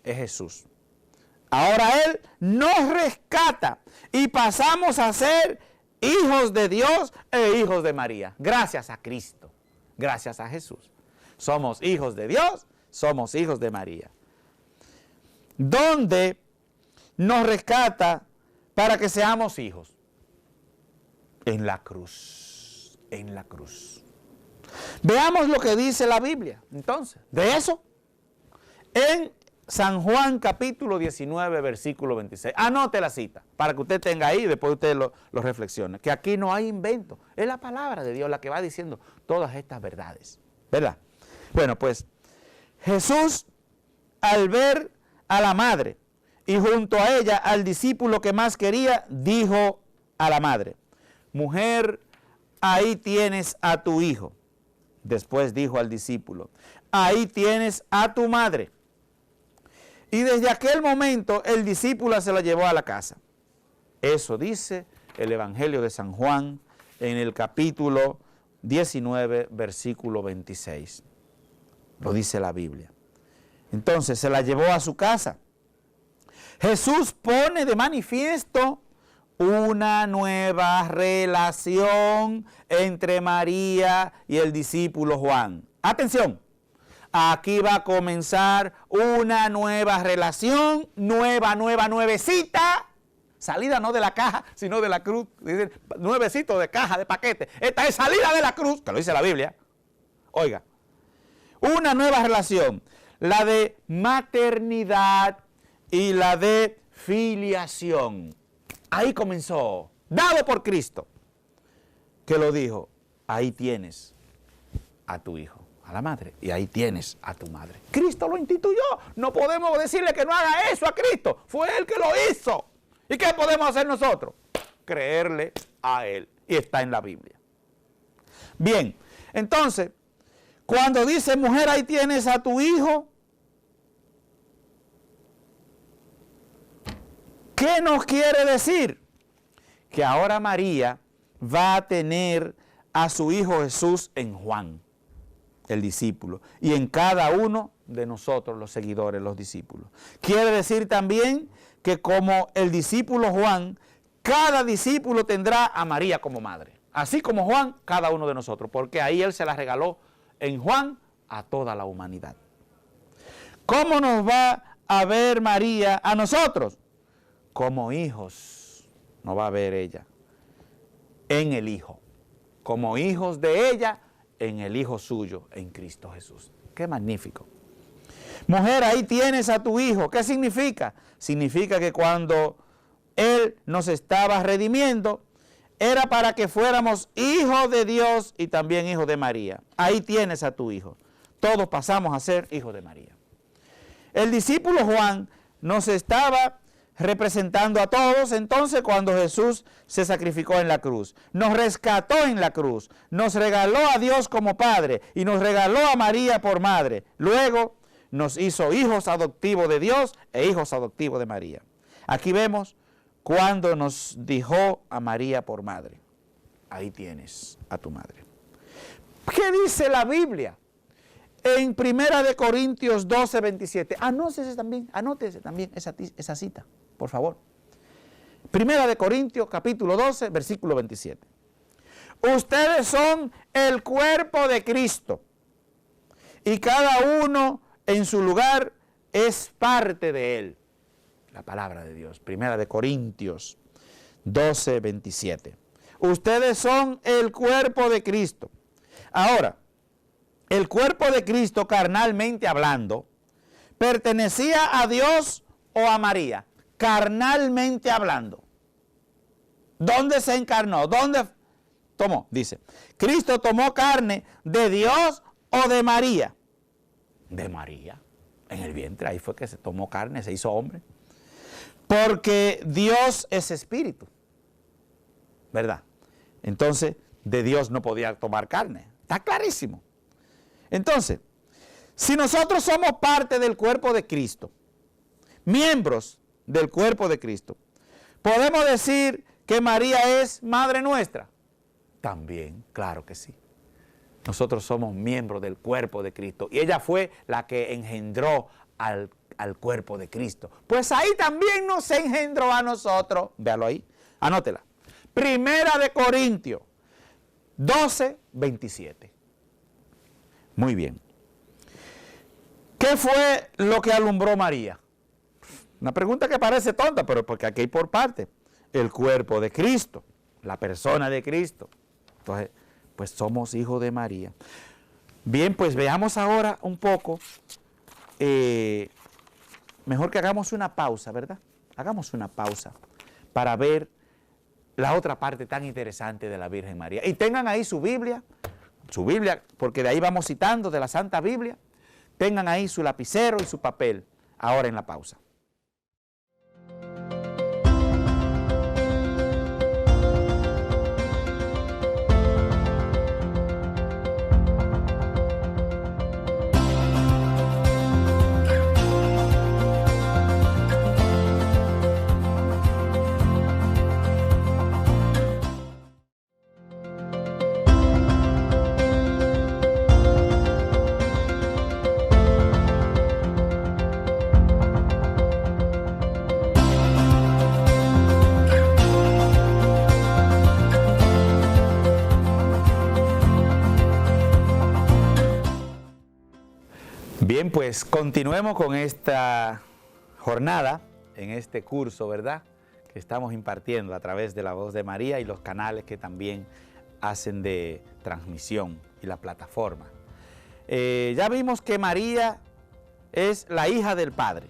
es Jesús. Ahora Él nos rescata y pasamos a ser hijos de Dios e hijos de María. Gracias a Cristo, gracias a Jesús. Somos hijos de Dios, somos hijos de María. Donde nos rescata para que seamos hijos. En la cruz, en la cruz. Veamos lo que dice la Biblia, entonces, de eso. En San Juan capítulo 19, versículo 26. Anote la cita, para que usted tenga ahí y después usted lo reflexione. Que aquí no hay invento, es la palabra de Dios la que va diciendo todas estas verdades, ¿verdad? Bueno, pues, Jesús, al ver a la madre y junto a ella al discípulo que más quería, dijo a la madre: mujer, ahí tienes a tu hijo. Después dijo al discípulo: ahí tienes a tu madre. Y desde aquel momento el discípulo se la llevó a la casa. Eso dice el Evangelio de San Juan en el capítulo 19, versículo 26. Lo dice la Biblia. Entonces se la llevó a su casa. Jesús pone de manifiesto una nueva relación entre María y el discípulo Juan. Atención, aquí va a comenzar una nueva relación, nuevecita, salida no de la caja, sino de la cruz. Dicen, nuevecito de caja, de paquete. Esta es salida de la cruz, que lo dice la Biblia. Oiga, una nueva relación, la de maternidad y la de filiación. Ahí comenzó, dado por Cristo, que lo dijo: ahí tienes a tu hijo, a la madre, y ahí tienes a tu madre. Cristo lo instituyó, no podemos decirle que no haga eso a Cristo, fue Él que lo hizo. ¿Y qué podemos hacer nosotros? Creerle a Él, y está en la Biblia. Bien, entonces, cuando dice mujer, ahí tienes a tu hijo, ¿qué nos quiere decir? Que ahora María va a tener a su hijo Jesús en Juan, el discípulo, y en cada uno de nosotros, los seguidores, los discípulos. Quiere decir también que como el discípulo Juan, cada discípulo tendrá a María como madre. Así como Juan, cada uno de nosotros, porque ahí Él se la regaló en Juan a toda la humanidad. ¿Cómo nos va a ver María a nosotros? Como hijos nos va a ver ella en el Hijo, como hijos de ella en el Hijo suyo, en Cristo Jesús. ¡Qué magnífico! Mujer, ahí tienes a tu hijo. ¿Qué significa? Significa que cuando Él nos estaba redimiendo, era para que fuéramos hijos de Dios y también hijos de María. Ahí tienes a tu hijo. Todos pasamos a ser hijos de María. El discípulo Juan nos estaba representando a todos, entonces cuando Jesús se sacrificó en la cruz, nos rescató en la cruz, nos regaló a Dios como Padre y nos regaló a María por Madre. Luego nos hizo hijos adoptivos de Dios e hijos adoptivos de María. Aquí vemos cuando nos dejó a María por Madre. Ahí tienes a tu madre. ¿Qué dice la Biblia? En 1 Corintios 12, 27. Anótese también esa cita, por favor. 1 Corintios capítulo 12, versículo 27. Ustedes son el cuerpo de Cristo y cada uno en su lugar es parte de Él. La palabra de Dios. 1 Corintios 12, 27. Ustedes son el cuerpo de Cristo. Ahora, el cuerpo de Cristo, carnalmente hablando, ¿pertenecía a Dios o a María? Carnalmente hablando. ¿Dónde se encarnó? ¿Dónde tomó? Dice, ¿Cristo tomó carne de Dios o de María? De María. En el vientre, ahí fue que se tomó carne, se hizo hombre. Porque Dios es espíritu, ¿verdad? Entonces, de Dios no podía tomar carne. Está clarísimo. Entonces, si nosotros somos parte del cuerpo de Cristo, miembros del cuerpo de Cristo, ¿podemos decir que María es madre nuestra? También, claro que sí. Nosotros somos miembros del cuerpo de Cristo y ella fue la que engendró al cuerpo de Cristo. Pues ahí también nos engendró a nosotros. Véalo ahí, anótela. 1 Corintios 12, 27. Muy bien. ¿Qué fue lo que alumbró María? Una pregunta que parece tonta, pero porque aquí hay por parte. el cuerpo de Cristo, la persona de Cristo. Entonces, pues somos hijos de María. Bien, pues veamos ahora un poco, mejor que hagamos una pausa, ¿verdad? Hagamos una pausa para ver la otra parte tan interesante de la Virgen María. Y tengan ahí su Biblia, porque de ahí vamos citando de la Santa Biblia. Tengan ahí su lapicero y su papel, ahora en la pausa. Bien, pues continuemos con esta jornada, en este curso, ¿verdad?, que estamos impartiendo a través de la Voz de María y los canales que también hacen de transmisión y la plataforma. Ya vimos que María es la hija del Padre.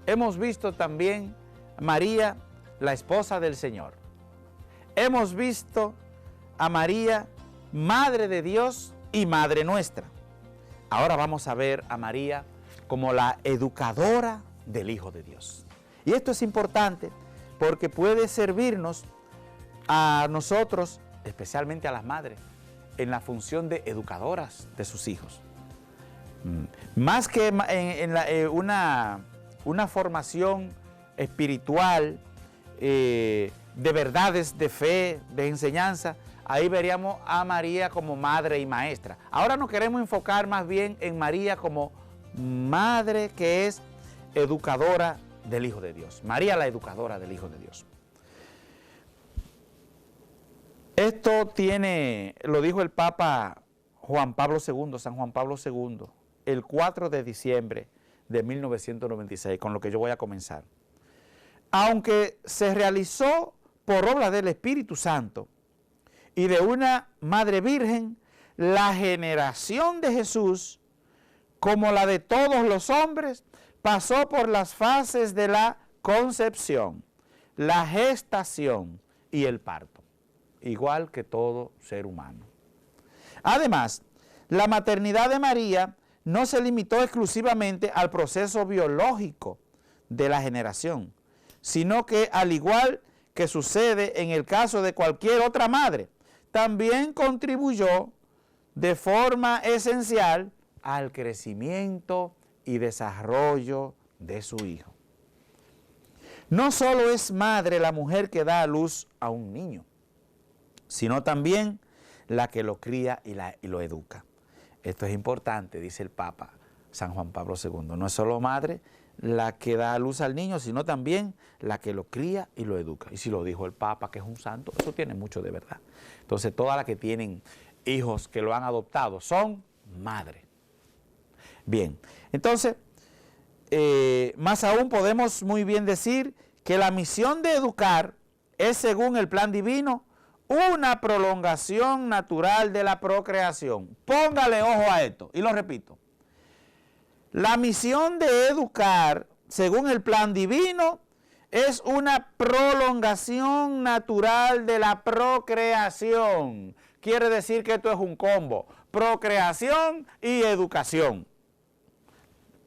Hemos visto también a María, la esposa del Señor. Hemos visto a María, Madre de Dios y Madre nuestra. Ahora vamos a ver a María como la educadora del Hijo de Dios. Y esto es importante porque puede servirnos a nosotros, especialmente a las madres, en la función de educadoras de sus hijos. Más que en una formación espiritual, de verdades, de fe, de enseñanza, ahí veríamos a María como madre y maestra. Ahora nos queremos enfocar más bien en María como madre que es educadora del Hijo de Dios. María la educadora del Hijo de Dios. Esto lo dijo el Papa Juan Pablo II, San Juan Pablo II, el 4 de diciembre de 1996, con lo que yo voy a comenzar. Aunque se realizó por obra del Espíritu Santo y de una Madre Virgen, la generación de Jesús, como la de todos los hombres, pasó por las fases de la concepción, la gestación y el parto, igual que todo ser humano. Además, la maternidad de María no se limitó exclusivamente al proceso biológico de la generación, sino que, al igual que sucede en el caso de cualquier otra madre, también contribuyó de forma esencial al crecimiento y desarrollo de su hijo. No solo es madre la mujer que da a luz a un niño, sino también la que lo cría y lo educa. Esto es importante, dice el Papa San Juan Pablo II. No es solo madre la que da a luz al niño, sino también la que lo cría y lo educa. Y si lo dijo el Papa, que es un santo, eso tiene mucho de verdad. Entonces, todas las que tienen hijos que lo han adoptado son madres. Bien, entonces, más aún podemos muy bien decir que la misión de educar es, según el plan divino, una prolongación natural de la procreación. Póngale ojo a esto, y lo repito. La misión de educar, según el plan divino, es una prolongación natural de la procreación. Quiere decir que esto es un combo: procreación y educación.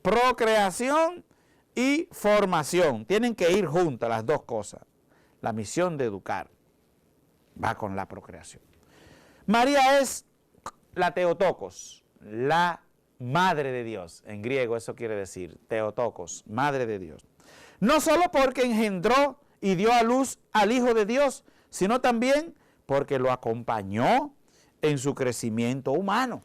Procreación y formación. Tienen que ir juntas las dos cosas. La misión de educar va con la procreación. María es la Theotokos, la Madre de Dios. En griego eso quiere decir Theotokos, Madre de Dios. No solo porque engendró y dio a luz al Hijo de Dios, sino también porque lo acompañó en su crecimiento humano.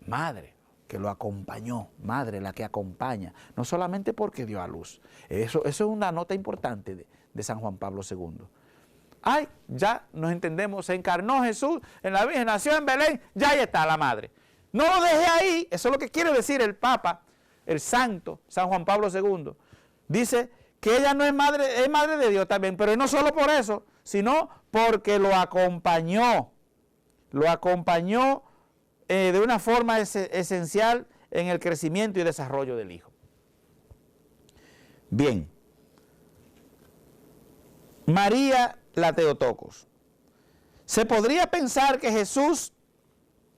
Madre que lo acompañó, madre la que acompaña, no solamente porque dio a luz. Eso es una nota importante de San Juan Pablo II. Ay, ya nos entendemos, se encarnó Jesús en la Virgen, nació en Belén, ya ahí está la madre. No lo deje ahí, eso es lo que quiere decir el Papa, el Santo, San Juan Pablo II. Dice que ella no es madre de Dios también, pero no solo por eso, sino porque lo acompañó de una forma esencial en el crecimiento y desarrollo del Hijo. Bien, María la Theotokos. Se podría pensar que Jesús,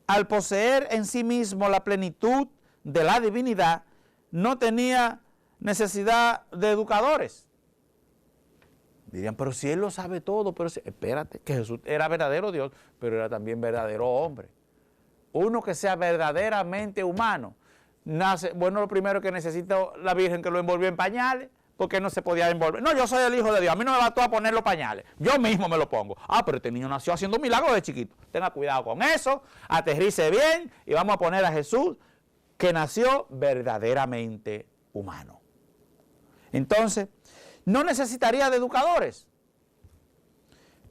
al poseer en sí mismo la plenitud de la divinidad, no tenía necesidad de educadores. Dirían, pero si Él lo sabe todo, pero espérate, que Jesús era verdadero Dios, pero era también verdadero hombre. Uno que sea verdaderamente humano, nace, bueno, lo primero que necesita la Virgen que lo envolvió en pañales, porque no se podía envolver. No, yo soy el Hijo de Dios, a mí no me bastó a poner los pañales, yo mismo me lo pongo. Ah, pero este niño nació haciendo milagros de chiquito. Tenga cuidado con eso, aterrice bien y vamos a poner a Jesús que nació verdaderamente humano. Entonces, no necesitaría de educadores.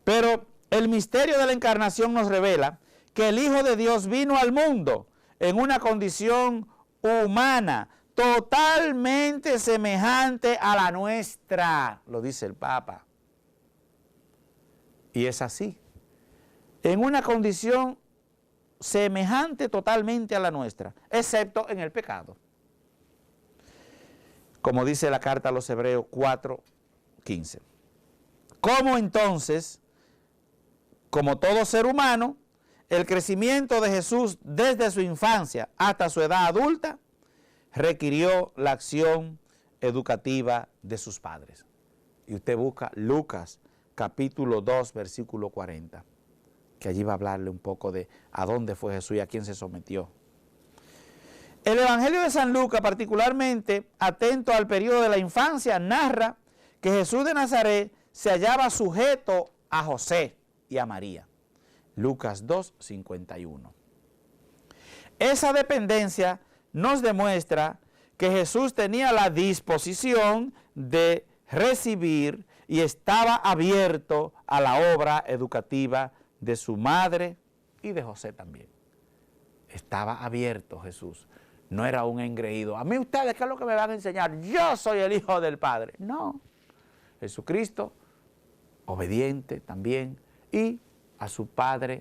Pero el misterio de la encarnación nos revela que el Hijo de Dios vino al mundo en una condición humana, totalmente semejante a la nuestra, lo dice el Papa. Y es así. En una condición semejante totalmente a la nuestra, excepto en el pecado. Como dice la carta a los Hebreos 4:15. ¿Cómo entonces, como todo ser humano, el crecimiento de Jesús desde su infancia hasta su edad adulta requirió la acción educativa de sus padres? Y usted busca Lucas capítulo 2, versículo 40, que allí va a hablarle un poco de a dónde fue Jesús y a quién se sometió. El Evangelio de San Lucas, particularmente atento al periodo de la infancia, narra que Jesús de Nazaret se hallaba sujeto a José y a María. Lucas 2, 51. Esa dependencia nos demuestra que Jesús tenía la disposición de recibir y estaba abierto a la obra educativa de su madre y de José también. Estaba abierto Jesús. No era un engreído. A mí ustedes, ¿qué es lo que me van a enseñar? Yo soy el Hijo del Padre. No. Jesucristo, obediente también, y a su padre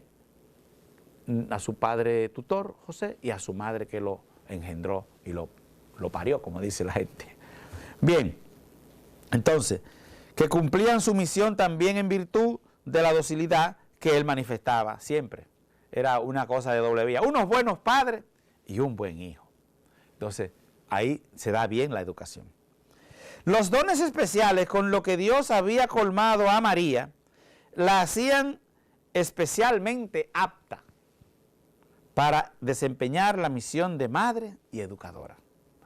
tutor, José, y a su madre que lo engendró y lo parió, como dice la gente. Bien, entonces, que cumplían su misión también en virtud de la docilidad que él manifestaba siempre. Era una cosa de doble vía. Unos buenos padres y un buen hijo. Entonces, ahí se da bien la educación. Los dones especiales con los que Dios había colmado a María, la hacían especialmente apta para desempeñar la misión de madre y educadora.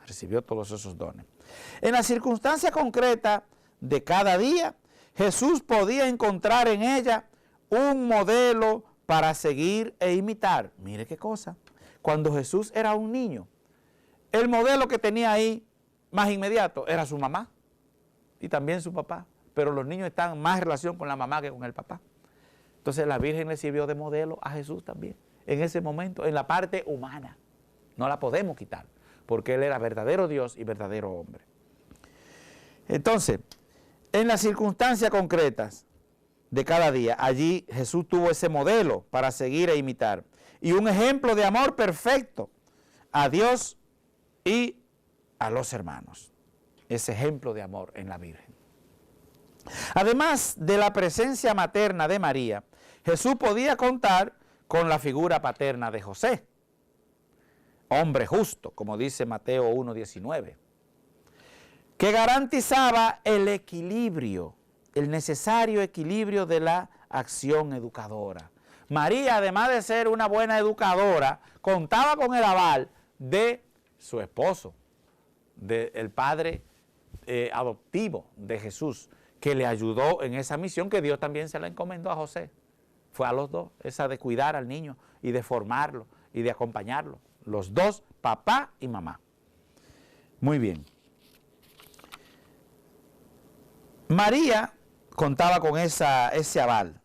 Recibió todos esos dones. En la circunstancia concreta de cada día, Jesús podía encontrar en ella un modelo para seguir e imitar. Mire qué cosa. Cuando Jesús era un niño, el modelo que tenía ahí más inmediato era su mamá y también su papá. Pero los niños están más en relación con la mamá que con el papá. Entonces la Virgen le sirvió de modelo a Jesús también, en ese momento, en la parte humana. No la podemos quitar, porque Él era verdadero Dios y verdadero hombre. Entonces, en las circunstancias concretas de cada día, allí Jesús tuvo ese modelo para seguir e imitar. Y un ejemplo de amor perfecto a Dios y a los hermanos. Ese ejemplo de amor en la Virgen. Además de la presencia materna de María, Jesús podía contar con la figura paterna de José, hombre justo, como dice Mateo 1:19, que garantizaba el equilibrio, el necesario equilibrio de la acción educadora. María, además de ser una buena educadora, contaba con el aval de su esposo, del padre adoptivo de Jesús, que le ayudó en esa misión que Dios también se la encomendó a José. Fue a los dos, esa de cuidar al niño y de formarlo y de acompañarlo. Los dos, papá y mamá. Muy bien. María contaba con ese aval,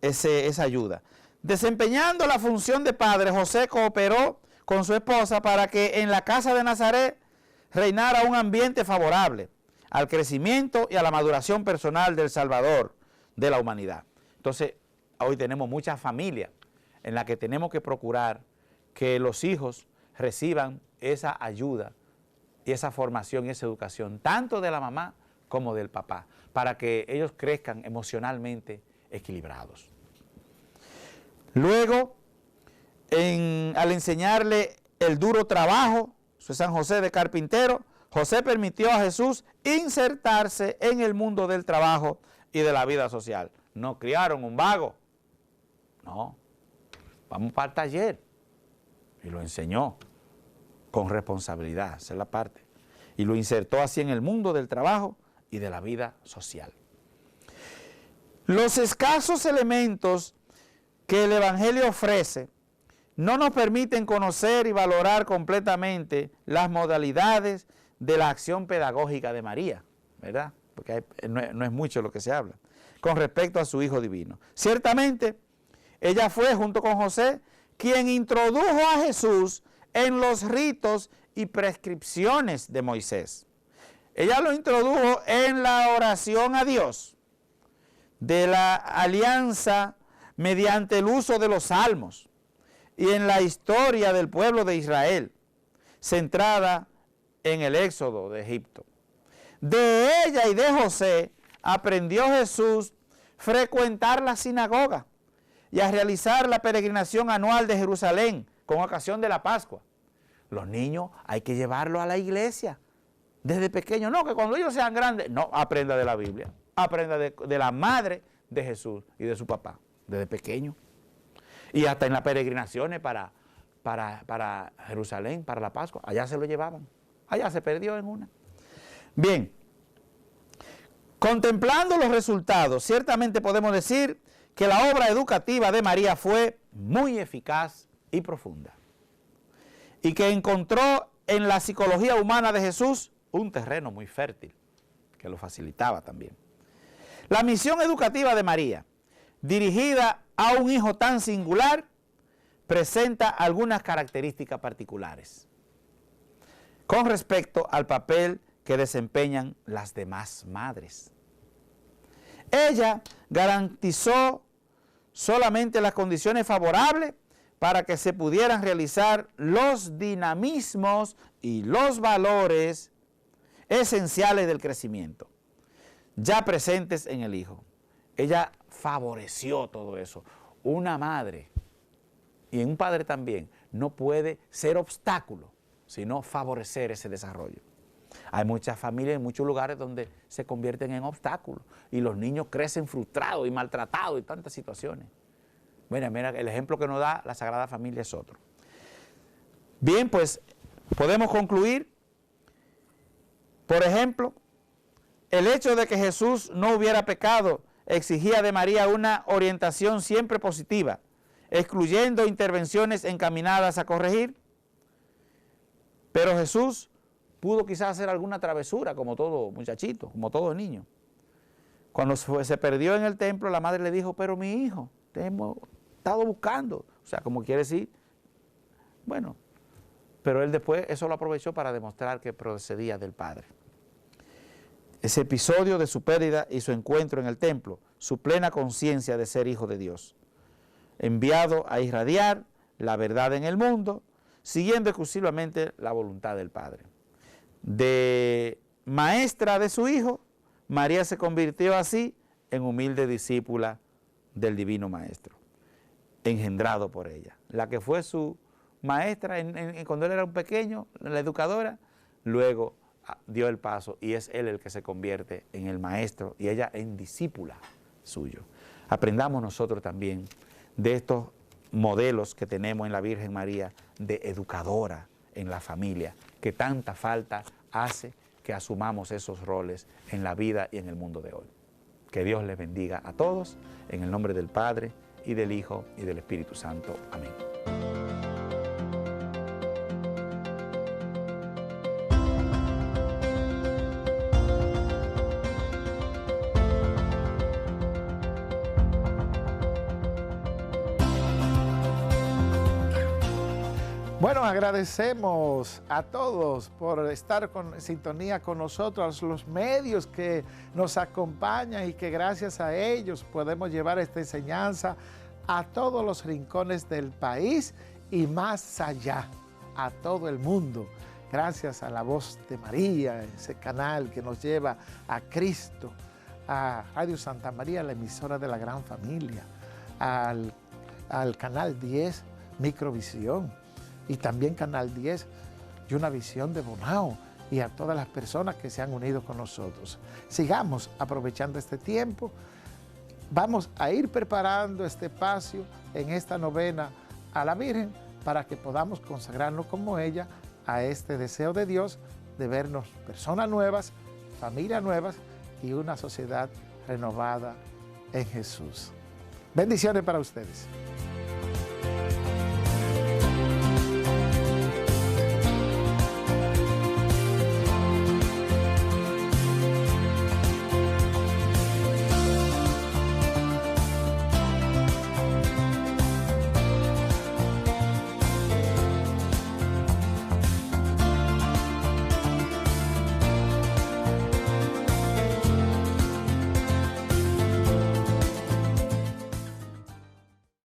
esa ayuda. Desempeñando la función de padre, José cooperó con su esposa para que en la casa de Nazaret reinara un ambiente favorable. al crecimiento y a la maduración personal del Salvador de la humanidad. Entonces, hoy tenemos muchas familias en las que tenemos que procurar que los hijos reciban esa ayuda y esa formación y esa educación, tanto de la mamá como del papá, para que ellos crezcan emocionalmente equilibrados. Luego, al enseñarle el duro trabajo, San José de carpintero, José permitió a Jesús insertarse en el mundo del trabajo y de la vida social. No criaron un vago, no, vamos para el taller, y lo enseñó con responsabilidad, esa es la parte, y lo insertó así en el mundo del trabajo y de la vida social. Los escasos elementos que el Evangelio ofrece no nos permiten conocer y valorar completamente las modalidades de la acción pedagógica de María, ¿verdad? Porque no es mucho lo que se habla, con respecto a su Hijo Divino. Ciertamente, ella fue, junto con José, quien introdujo a Jesús en los ritos y prescripciones de Moisés. Ella lo introdujo en la oración a Dios, de la alianza mediante el uso de los salmos, y en la historia del pueblo de Israel, centrada en el éxodo de Egipto. De ella y de José aprendió Jesús frecuentar la sinagoga y a realizar la peregrinación anual de Jerusalén con ocasión de la Pascua. Los niños hay que llevarlos a la iglesia desde pequeños. No, que cuando ellos sean grandes, no, aprenda de la Biblia, aprenda de la madre de Jesús y de su papá, desde pequeño. Y hasta en las peregrinaciones para Jerusalén, para la Pascua, allá se lo llevaban. Allá se perdió en una. Bien, contemplando los resultados, ciertamente podemos decir que la obra educativa de María fue muy eficaz y profunda, y que encontró en la psicología humana de Jesús un terreno muy fértil, que lo facilitaba también. La misión educativa de María, dirigida a un hijo tan singular, presenta algunas características particulares con respecto al papel que desempeñan las demás madres. Ella garantizó solamente las condiciones favorables para que se pudieran realizar los dinamismos y los valores esenciales del crecimiento, ya presentes en el hijo. Ella favoreció todo eso. Una madre y un padre también no puede ser obstáculo, sino favorecer ese desarrollo. Hay muchas familias en muchos lugares donde se convierten en obstáculos y los niños crecen frustrados y maltratados y tantas situaciones. Mira, el ejemplo que nos da la Sagrada Familia es otro. Bien, pues podemos concluir, por ejemplo, el hecho de que Jesús no hubiera pecado exigía de María una orientación siempre positiva, excluyendo intervenciones encaminadas a corregir. Pero Jesús pudo quizás hacer alguna travesura, como todo muchachito, como todo niño. Cuando se perdió en el templo, la madre le dijo, pero mi hijo, te hemos estado buscando. O sea, como quiere decir, bueno, pero él después eso lo aprovechó para demostrar que procedía del Padre. Ese episodio de su pérdida y su encuentro en el templo, su plena conciencia de ser hijo de Dios, enviado a irradiar la verdad en el mundo, siguiendo exclusivamente la voluntad del Padre. De maestra de su hijo, María se convirtió así en humilde discípula del Divino Maestro, engendrado por ella. La que fue su maestra cuando él era un pequeño, la educadora, luego dio el paso y es él el que se convierte en el maestro y ella en discípula suyo. Aprendamos nosotros también de estos modelos que tenemos en la Virgen María de educadora en la familia, que tanta falta hace que asumamos esos roles en la vida y en el mundo de hoy. Que Dios les bendiga a todos, en el nombre del Padre, y del Hijo, y del Espíritu Santo. Amén. Bueno, agradecemos a todos por estar en sintonía con nosotros, los medios que nos acompañan y que gracias a ellos podemos llevar esta enseñanza a todos los rincones del país y más allá, a todo el mundo. Gracias a la Voz de María, ese canal que nos lleva a Cristo, a Radio Santa María, la emisora de la gran familia, al Canal 10, Microvisión, y también Canal 10 y una visión de Bonao, y a todas las personas que se han unido con nosotros. Sigamos aprovechando este tiempo. Vamos a ir preparando este espacio en esta novena a la Virgen para que podamos consagrarnos como ella a este deseo de Dios de vernos personas nuevas, familias nuevas y una sociedad renovada en Jesús. Bendiciones para ustedes.